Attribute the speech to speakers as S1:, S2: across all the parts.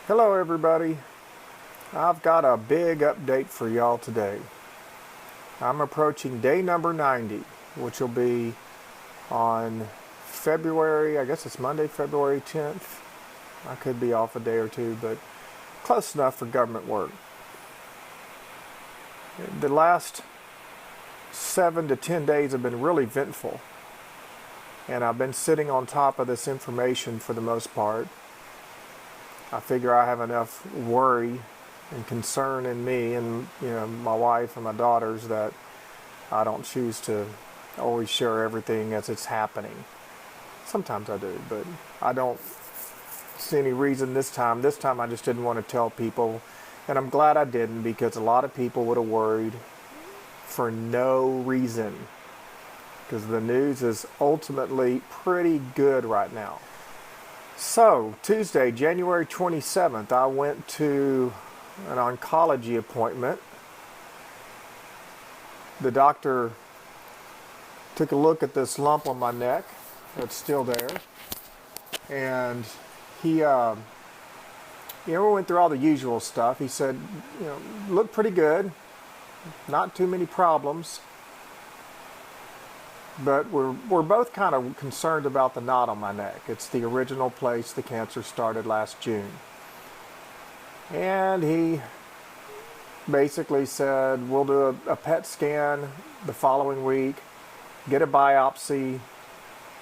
S1: Hello everybody. I've got a big update for y'all today. I'm approaching day number 90, which will be on February, I guess it's Monday, February 10th. I could be off a day or two, but close enough for government work. The last 7 to 10 days have been really eventful, and I've been sitting on top of this information for the most part. I figure I have enough worry and concern in me and my wife and my daughters that I don't choose to always share everything as it's happening. Sometimes I do, but I don't see any reason this time. This time I just didn't want to tell people, and I'm glad I didn't, because a lot of people would have worried for no reason, because the news is ultimately pretty good right now. So, Tuesday, January 27th, I went to an oncology appointment. The doctor took a look at this lump on my neck that's still there, and he we went through all the usual stuff. He said, looked pretty good, not too many problems. But we're both kind of concerned about the knot on my neck. It's the original place the cancer started last June. And he basically said, we'll do a PET scan the following week, get a biopsy,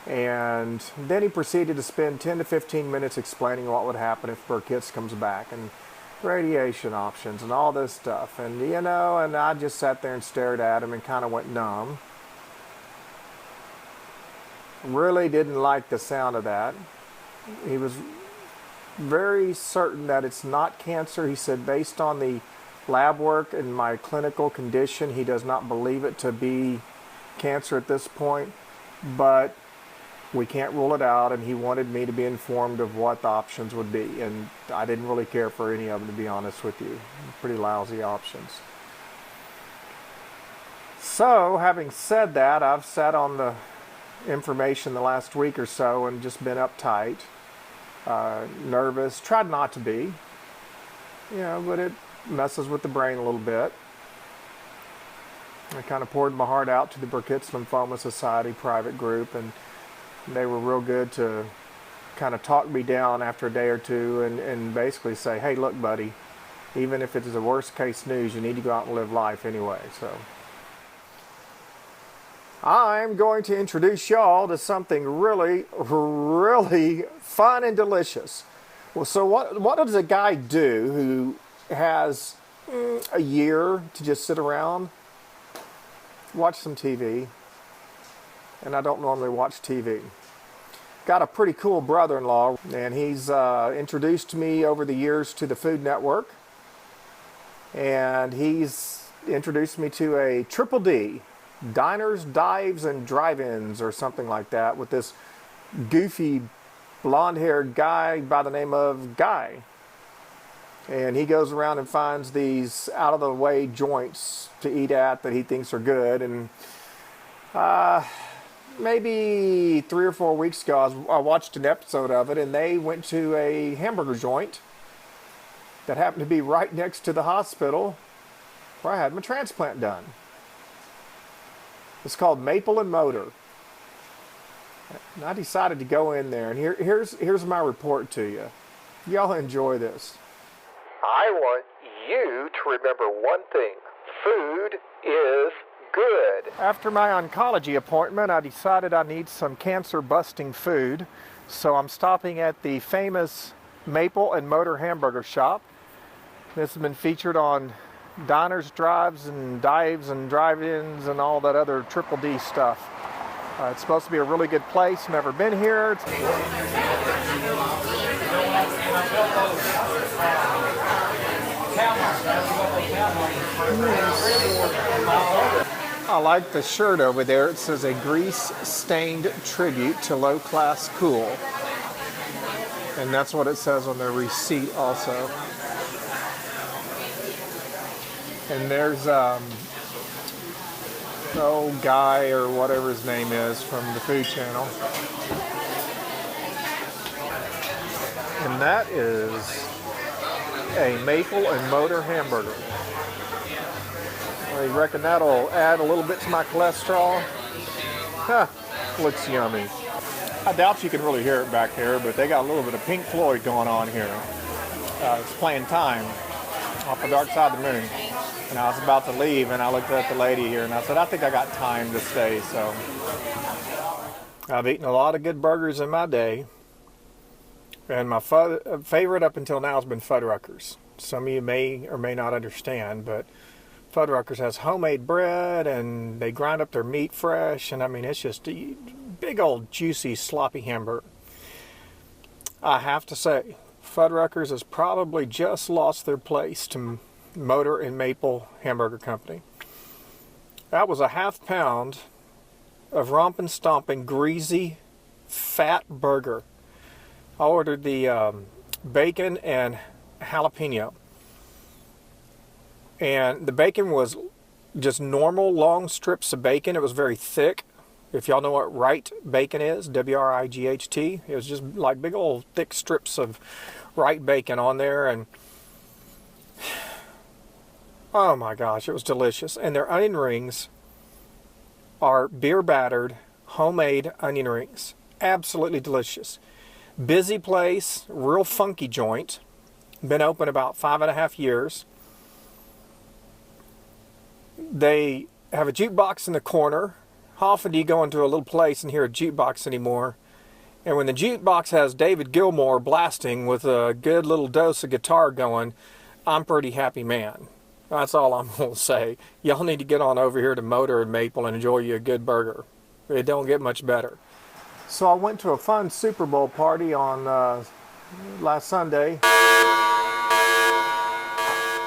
S1: and then he proceeded to spend 10 to 15 minutes explaining what would happen if Burkitt's comes back, and radiation options and all this stuff. And and I just sat there and stared at him and kind of went numb. Really didn't like the sound of that. He was very certain that it's not cancer. He said, based on the lab work and my clinical condition, he does not believe it to be cancer at this point, but we can't rule it out, and he wanted me to be informed of what the options would be, and I didn't really care for any of them, to be honest with you. Pretty lousy options. So, having said that, I've sat on the information the last week or so and just been uptight, nervous, tried not to be, but it messes with the brain a little bit. I kind of poured my heart out to the Burkitt's Lymphoma Society private group, and they were real good to kind of talk me down after a day or two and basically say, hey, look, buddy, even if it is the worst case news, you need to go out and live life anyway. So I'm going to introduce y'all to something really, really fun and delicious. Well, so what does a guy do who has a year to just sit around, watch some TV? And I don't normally watch TV. Got a pretty cool brother-in-law, and he's introduced me over the years to the Food Network. And he's introduced me to a Triple D, Diners, Dives, and Drive-Ins, or something like that, with this goofy blonde-haired guy by the name of Guy. And he goes around and finds these out-of-the-way joints to eat at that he thinks are good. And maybe 3 or 4 weeks ago, I watched an episode of it, and they went to a hamburger joint that happened to be right next to the hospital where I had my transplant done. It's called Maple and Motor. And I decided to go in there, and here's my report to you. Y'all enjoy this.
S2: I want you to remember one thing. Food is good.
S1: After my oncology appointment, I decided I need some cancer-busting food, so I'm stopping at the famous Maple and Motor hamburger shop. This has been featured on Diners, Drives, and Dives, and Drive-Ins, and all that other Triple D stuff. It's supposed to be a really good place. Never been here. I like the shirt over there. It says a grease-stained tribute to low-class cool. And that's what it says on their receipt also. And there's Guy or whatever his name is from the Food Channel. And that is a maple and motor hamburger. Well, you reckon that'll add a little bit to my cholesterol? Huh, looks yummy. I doubt you can really hear it back there, but they got a little bit of Pink Floyd going on here. It's playing Time off the Dark Side of the Moon. And I was about to leave, and I looked at the lady here, and I said, I think I got time to stay. So I've eaten a lot of good burgers in my day. And my favorite up until now has been Fuddruckers. Some of you may or may not understand, but Fuddruckers has homemade bread, and they grind up their meat fresh, and I mean, it's just a big old juicy sloppy hamburger. I have to say, Fuddruckers has probably just lost their place to Motor and Maple Hamburger Company. That was a half pound of rompin' stomping greasy fat burger. I ordered the bacon and jalapeno. And the bacon was just normal long strips of bacon. It was very thick. If y'all know what Wright bacon is, W-R-I-G-H-T, it was just like big old thick strips of Wright bacon on there. And oh my gosh, it was delicious. And their onion rings are beer battered, homemade onion rings. Absolutely delicious. Busy place, real funky joint. Been open about 5.5 years. They have a jukebox in the corner. How often do you go into a little place and hear a jukebox anymore? And when the jukebox has David Gilmour blasting with a good little dose of guitar going, I'm a pretty happy man. That's all I'm going to say. Y'all need to get on over here to Motor and Maple and enjoy you a good burger. It don't get much better. So I went to a fun Super Bowl party on last Sunday.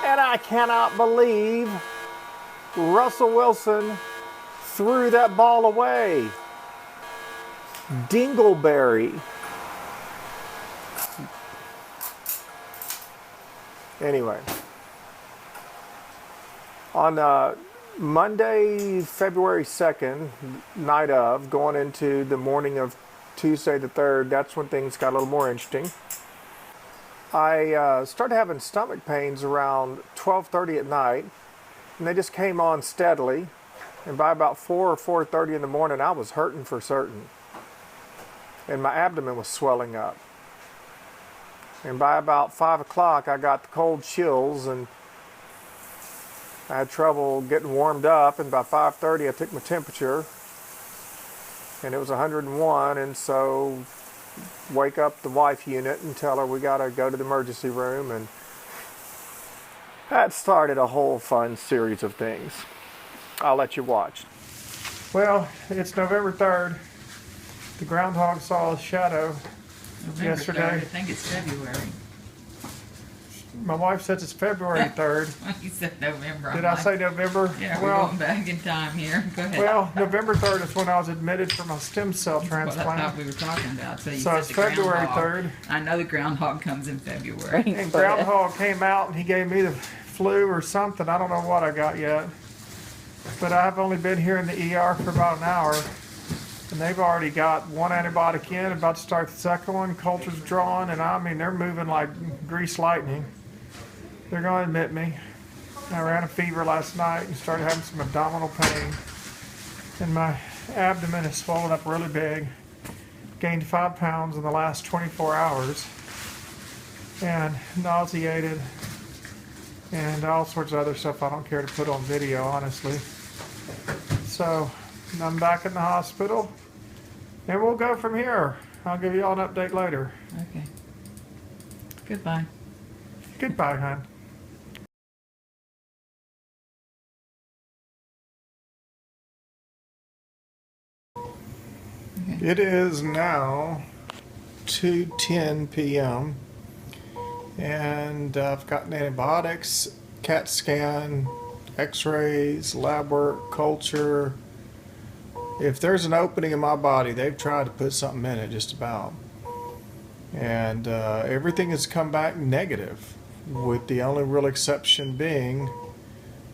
S1: And I cannot believe Russell Wilson threw that ball away. Dingleberry. Anyway, on Monday, February 2nd, night of, going into the morning of Tuesday the 3rd, that's when things got a little more interesting. I started having stomach pains around 12:30 at night, and they just came on steadily. And by about 4 or 4:30 in the morning, I was hurting for certain. And my abdomen was swelling up. And by about 5 o'clock, I got the cold chills, and I had trouble getting warmed up. And by 5:30, I took my temperature, and it was 101. And so, wake up the wife unit and tell her we got to go to the emergency room. And that started a whole fun series of things. I'll let you watch. Well, it's November 3rd. The groundhog saw a shadow yesterday.
S3: 3rd. I think it's February.
S1: My wife says it's February 3rd.
S3: You said November.
S1: Did I say November?
S3: Yeah,
S1: well,
S3: we're going back in time here. Go ahead.
S1: Well, November 3rd is when I was admitted for my stem cell transplant.
S3: That's what I thought we were talking about. So,
S1: It's February 3rd.
S3: I know the groundhog comes in February.
S1: And groundhog came out and he gave me the flu or something. I don't know what I got yet. But I've only been here in the ER for about an hour. And they've already got one antibiotic in, about to start the second one. Culture's drawn, and I mean, they're moving like grease lightning. They're going to admit me. I ran a fever last night and started having some abdominal pain. And my abdomen is swollen up really big. Gained 5 pounds in the last 24 hours. And nauseated. And all sorts of other stuff I don't care to put on video, honestly. So, I'm back in the hospital. And we'll go from here. I'll give you all an update later.
S3: Okay. Goodbye.
S1: Goodbye, hon.
S3: Okay.
S1: It is now 2:10 p.m. and I've gotten antibiotics, CAT scan, x-rays, lab work, culture. If there's an opening in my body, they've tried to put something in it just about. And everything has come back negative, with the only real exception being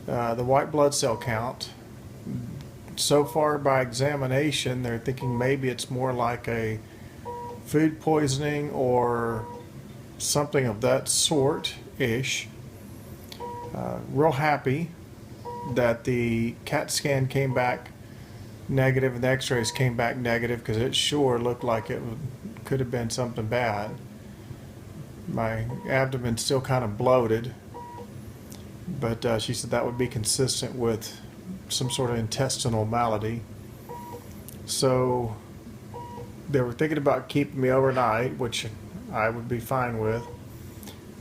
S1: the white blood cell count. So far by examination, they're thinking maybe it's more like a food poisoning or something of that sort-ish. Real happy that the CAT scan came back negative and the x-rays came back negative, because it sure looked like it could have been something bad. My abdomen's still kind of bloated, but she said that would be consistent with some sort of intestinal malady. So they were thinking about keeping me overnight, which I would be fine with.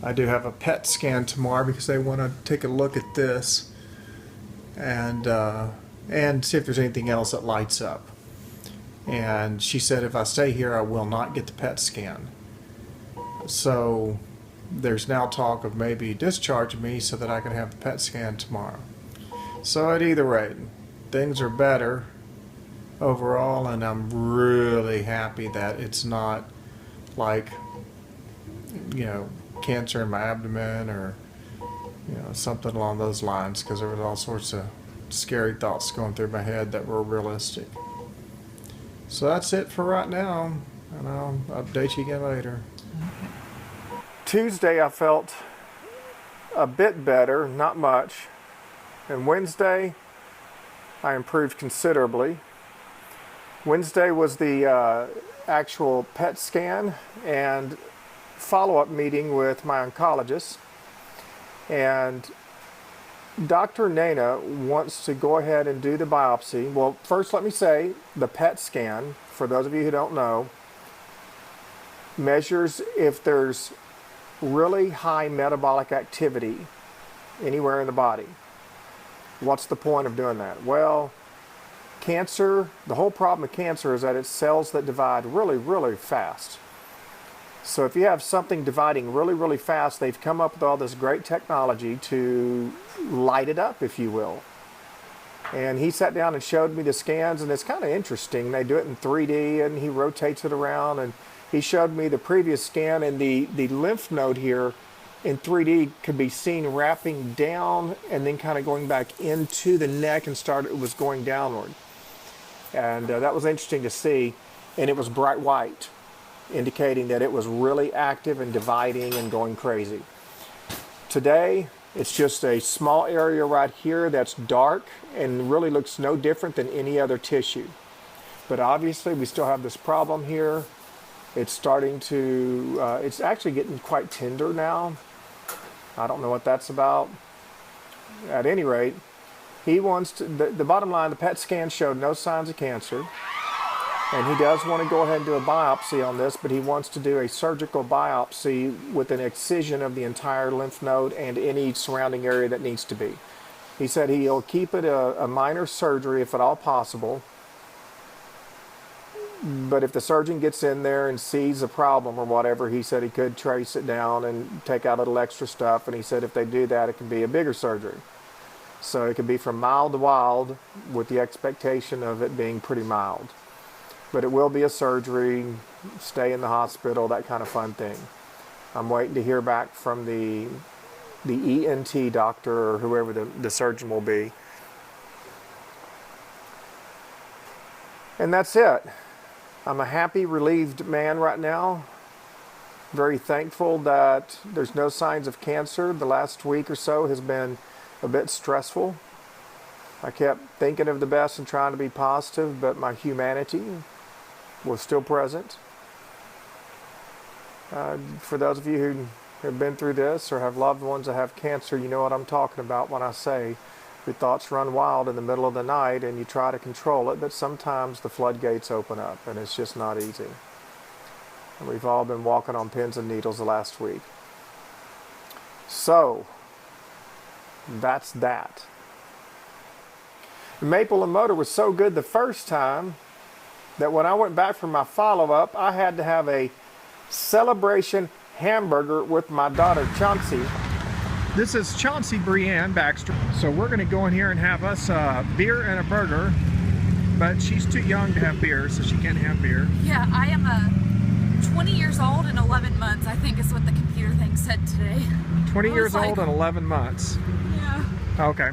S1: I do have a PET scan tomorrow because they want to take a look at this and see if there's anything else that lights up. And she said if I stay here, I will not get the PET scan. So there's now talk of maybe discharging me so that I can have the PET scan tomorrow. So at either rate, things are better overall, and I'm really happy that it's not like, you know, cancer in my abdomen or, you know, something along those lines, because there was all sorts of scary thoughts going through my head that were realistic. So that's it for right now, and I'll update you again later. Tuesday I felt a bit better, not much, and Wednesday I improved considerably. Wednesday was the actual PET scan and follow-up meeting with my oncologist, and Dr. Nana wants to go ahead and do the biopsy. Well, first let me say the PET scan, for those of you who don't know, measures if there's really high metabolic activity anywhere in the body. What's the point of doing that? Well, cancer, the whole problem with cancer is that it's cells that divide really, really fast. So if you have something dividing really, really fast, they've come up with all this great technology to light it up, if you will. And he sat down and showed me the scans, and it's kind of interesting. They do it in 3D, and he rotates it around, and he showed me the previous scan, and the lymph node here in 3D could be seen wrapping down and then kind of going back into the neck, and it was going downward. And that was interesting to see, and it was bright white, indicating that it was really active and dividing and going crazy. Today, it's just a small area right here that's dark and really looks no different than any other tissue. But obviously, we still have this problem here. It's starting to, it's actually getting quite tender now. I don't know what that's about. At any rate, he wants to, the bottom line, the PET scan showed no signs of cancer. And he does want to go ahead and do a biopsy on this, but he wants to do a surgical biopsy with an excision of the entire lymph node and any surrounding area that needs to be. He said he'll keep it a minor surgery if at all possible. But if the surgeon gets in there and sees a problem or whatever, he said he could trace it down and take out a little extra stuff. And he said if they do that, it can be a bigger surgery. So it could be from mild to wild with the expectation of it being pretty mild. But it will be a surgery, stay in the hospital, that kind of fun thing. I'm waiting to hear back from the ENT doctor or whoever the surgeon will be. And that's it. I'm a happy, relieved man right now. Very thankful that there's no signs of cancer. The last week or so has been a bit stressful. I kept thinking of the best and trying to be positive, but my humanity was still present. For those of you who have been through this or have loved ones that have cancer, you know what I'm talking about when I say your thoughts run wild in the middle of the night and you try to control it, but sometimes the floodgates open up and it's just not easy. And we've all been walking on pins and needles the last week. So, that's that. The maple and motor was so good the first time that when I went back for my follow-up, I had to have a celebration hamburger with my daughter Chauncey. This is Chauncey Brianne Baxter. So we're going to go in here and have us a beer and a burger, but she's too young to have beer, so she can't have beer.
S4: Yeah, I am 20 years old and 11 months, I think is what the computer thing said today.
S1: 20 years old and 11 months.
S4: Yeah.
S1: Okay.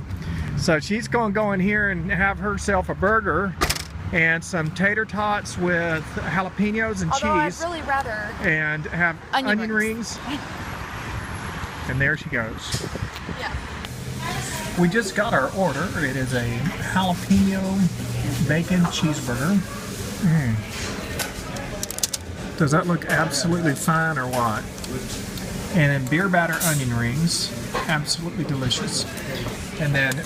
S1: So she's going to go in here and have herself a burger and some tater tots with jalapenos and
S4: Although
S1: cheese.
S4: I'd really rather
S1: And have onion rings. And there she goes.
S4: Yeah.
S1: We just got our order. It is a jalapeno bacon cheeseburger. Does that look absolutely fine or what? And then beer batter onion rings. Absolutely delicious. And then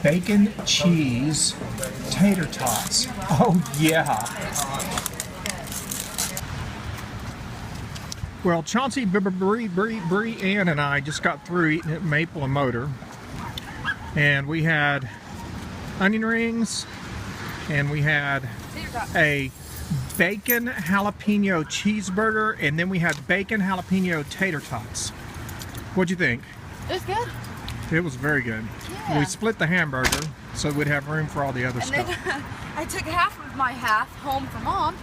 S1: bacon cheese tater tots. Oh yeah. Well, Chauncey, Ann, and I just got through eating at Maple and Motor. And we had onion rings, and we had a bacon jalapeno cheeseburger, and then we had bacon jalapeno tater tots. What'd you think?
S4: It was good.
S1: It was very good.
S4: Yeah.
S1: We split the hamburger so we'd have room for all the other stuff.
S4: Then I took half of my half home for Mom.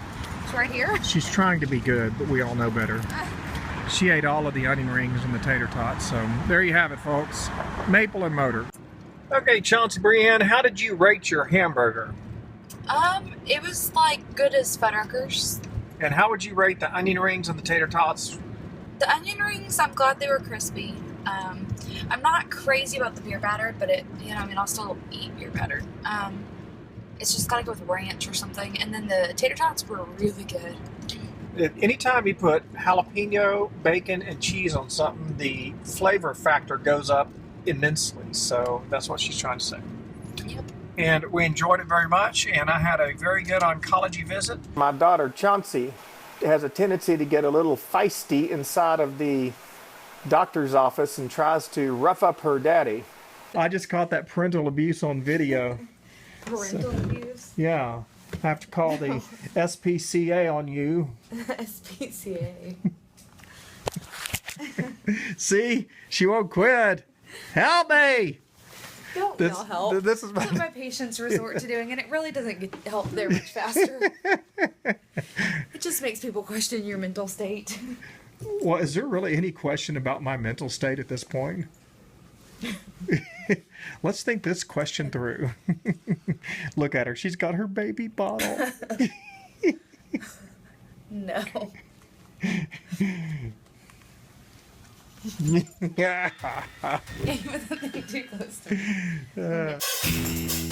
S4: It's right here.
S1: She's trying to be good, but we all know better. She ate all of the onion rings and the tater tots, so there you have it, folks. Maple and Motor. Okay, Chauncey Brienne, how did you rate your hamburger?
S4: It was like good as Fuddruckers.
S1: And how would you rate the onion rings and the tater tots?
S4: The onion rings, I'm glad they were crispy. I'm not crazy about the beer batter, but I'll still eat beer batter. It's just gotta go with ranch or something. And then the tater tots were really good.
S1: Anytime you put jalapeno, bacon, and cheese on something, the flavor factor goes up immensely. So that's what she's trying to say.
S4: Yep.
S1: And we enjoyed it very much, and I had a very good oncology visit. My daughter Chauncey has a tendency to get a little feisty inside of the doctor's office and tries to rough up her daddy. I just caught that parental abuse on video.
S4: Parental abuse?
S1: Yeah. I have to call the SPCA on you.
S4: SPCA.
S1: See? She won't quit. Help me!
S4: Don't we all help?
S1: This is
S4: That's what my patients resort to doing, and it really doesn't get help there much faster. It just makes people question your mental state.
S1: Well, is there really any question about my mental state at this point? Let's think this question through. Look at her. She's got her baby bottle.
S4: No.
S1: Yeah.
S4: Even though they're too close to me.